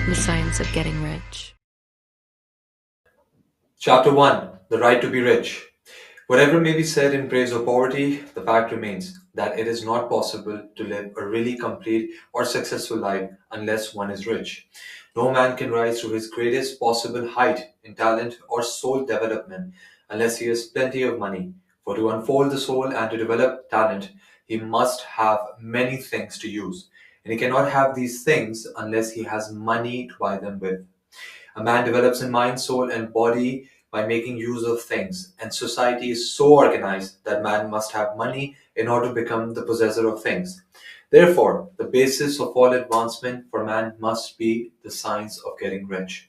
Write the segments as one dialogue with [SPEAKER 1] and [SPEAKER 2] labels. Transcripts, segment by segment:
[SPEAKER 1] The Science of Getting Rich.
[SPEAKER 2] Chapter 1: The Right to be Rich. Whatever may be said in praise of poverty, the fact remains that it is not possible to live a really complete or successful life unless one is rich. No man can rise to his greatest possible height in talent or soul development unless he has plenty of money. For to unfold the soul and to develop talent, he must have many things to use. And he cannot have these things unless he has money to buy them with. A man develops in mind, soul, and body by making use of things, and society is so organized that man must have money in order to become the possessor of things. Therefore, the basis of all advancement for man must be the science of getting rich.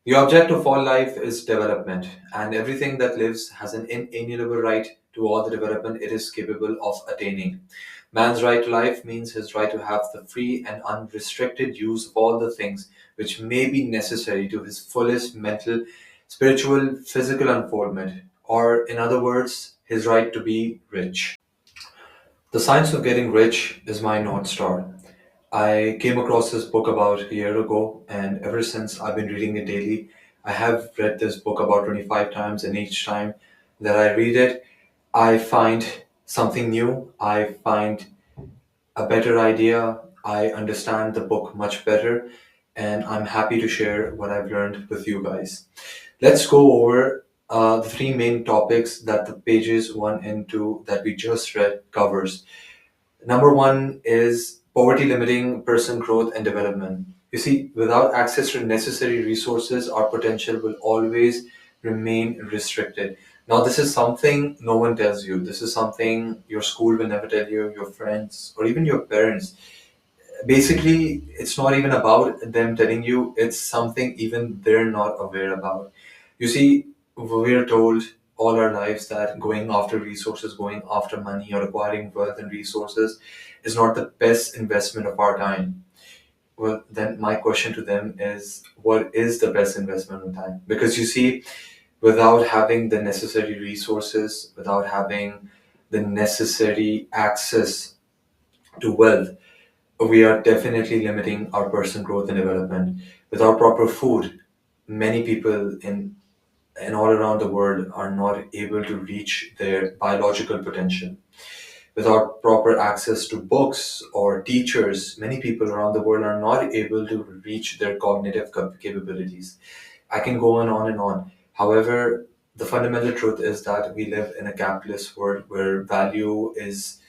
[SPEAKER 2] The object of all life is development, and everything that lives has an inalienable right to all the development it is capable of attaining. Man's right to life means his right to have the free and unrestricted use of all the things which may be necessary to his fullest mental, spiritual, physical unfoldment, or in other words, his right to be rich. The Science of Getting Rich is my North Star. I came across this book about a year ago, and ever since I've been reading it daily. I have read this book about 25 times, and each time that I read it, I find something new. I find a better idea. I understand the book much better, and I'm happy to share what I've learned with you guys. Let's go over the three main topics that the pages 1 and 2 that we just read covers. Number one is poverty limiting person growth and development. You see, without access to necessary resources, our potential will always remain restricted. Now, this is something no one tells you. This is something your school will never tell you, your friends, or even your parents. Basically, it's not even about them telling you, it's something even they're not aware about. You see, we're told all our lives that going after resources, going after money, or acquiring wealth and resources is not the best investment of our time. Well, then my question to them is, what is the best investment of time? Because you see, without having the necessary resources, without having the necessary access to wealth, we are definitely limiting our personal growth and development. Without proper food, many people in all around the world are not able to reach their biological potential. Without proper access to books or teachers, many people around the world are not able to reach their cognitive capabilities. I can go on and on. However, the fundamental truth is that we live in a capitalist world where value is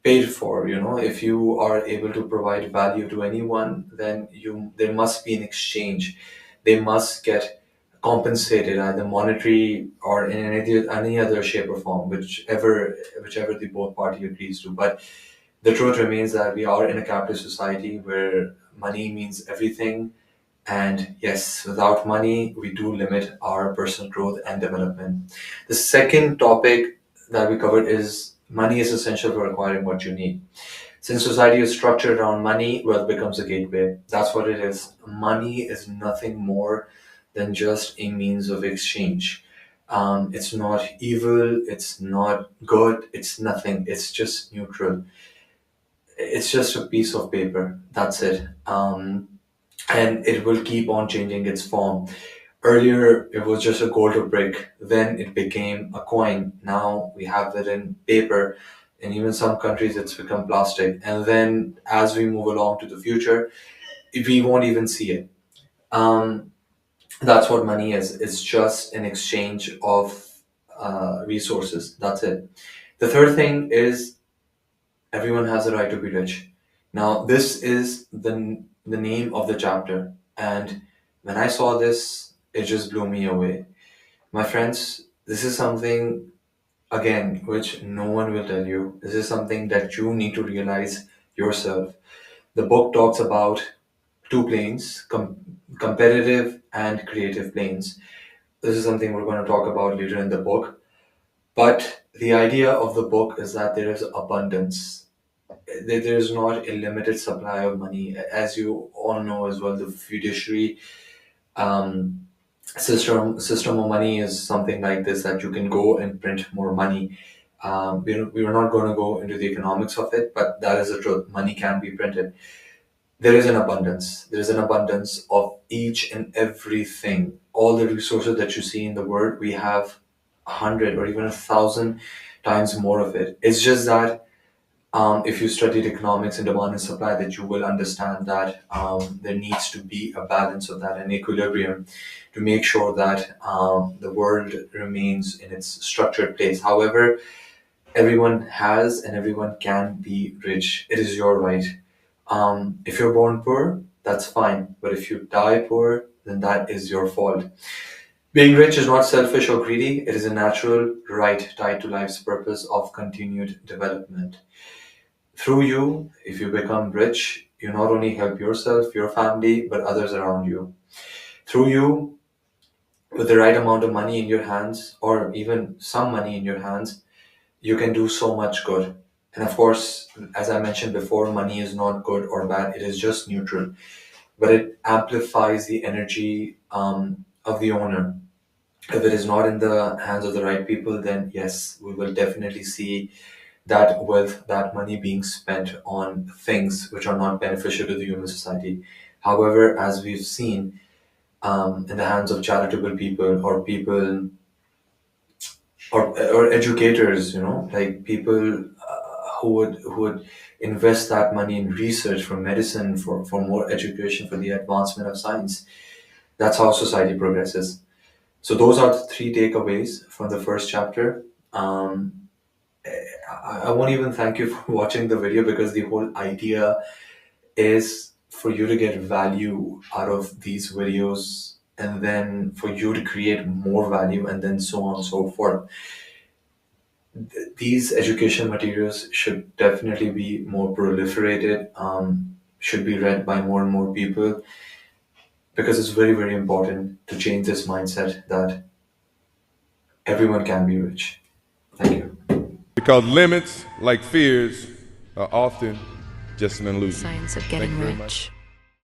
[SPEAKER 2] paid for. If you are able to provide value to anyone, then you there must be an exchange. They must get compensated either monetary or in any other shape or form, whichever the both party agrees to. But the truth remains that we are in a capitalist society where money means everything. And yes, without money we do limit our personal growth and development. The second topic that we covered is money is essential for acquiring what you need. Since society is structured around money, wealth becomes a gateway. That's what it is. Money is nothing more than just a means of exchange. It's not evil, it's not good, it's nothing. It's just neutral. It's just a piece of paper. That's it. And it will keep on changing its form. Earlier, it was just a gold or brick. Then it became a coin. Now we have it in paper. And even some countries, it's become plastic. And then as we move along to the future, we won't even see it. Um, that's what money is. It's just an exchange of resources. That's it. The third thing is everyone has a right to be rich. Now, this is the name of the chapter. And when I saw this, it just blew me away. My friends, this is something, again, which no one will tell you. This is something that you need to realize yourself. The book talks about two planes, competitive and creative planes. This is something we're going to talk about later in the book. But the idea of the book is that there is abundance. There's not a limited supply of money. As you all know as well, the fiduciary um, system of money is something like this, that you can go and print more money. We're not going to go into the economics of it, but that is the truth. Money can be printed. there is an abundance. There is an abundance of each and everything. All the resources that you see in the world, we have 100 or even 1,000 times more of it. It's just that if you studied economics and demand and supply, that you will understand that there needs to be a balance of that, an equilibrium, to make sure that the world remains in its structured place. However, everyone has and everyone can be rich. It is your right. If you're born poor, that's fine. But if you die poor, then that is your fault. Being rich is not selfish or greedy. It is a natural right tied to life's purpose of continued development. Through you, if you become rich, you not only help yourself, your family, but others around you. Through you, with the right amount of money in your hands, or even some money in your hands, you can do so much good. And of course, as I mentioned before, money is not good or bad, it is just neutral, but it amplifies the energy of the owner. If it is not in the hands of the right people, then yes, we will definitely see that wealth, that money being spent on things which are not beneficial to the human society. However, as we've seen in the hands of charitable people or people or educators, like people who would invest that money in research for medicine, for more education, for the advancement of science. That's how society progresses. So those are the three takeaways from the first chapter. um, I won't even thank you for watching the video, because the whole idea is for you to get value out of these videos, and then for you to create more value, and then so on and so forth. These education materials should definitely be more proliferated, should be read by more and more people, because it's very, very important to change this mindset that everyone can be rich. Thank you.
[SPEAKER 3] Because limits, like fears, are often just an illusion.
[SPEAKER 1] Science of
[SPEAKER 3] Thank you
[SPEAKER 1] getting
[SPEAKER 3] very much.
[SPEAKER 1] rich.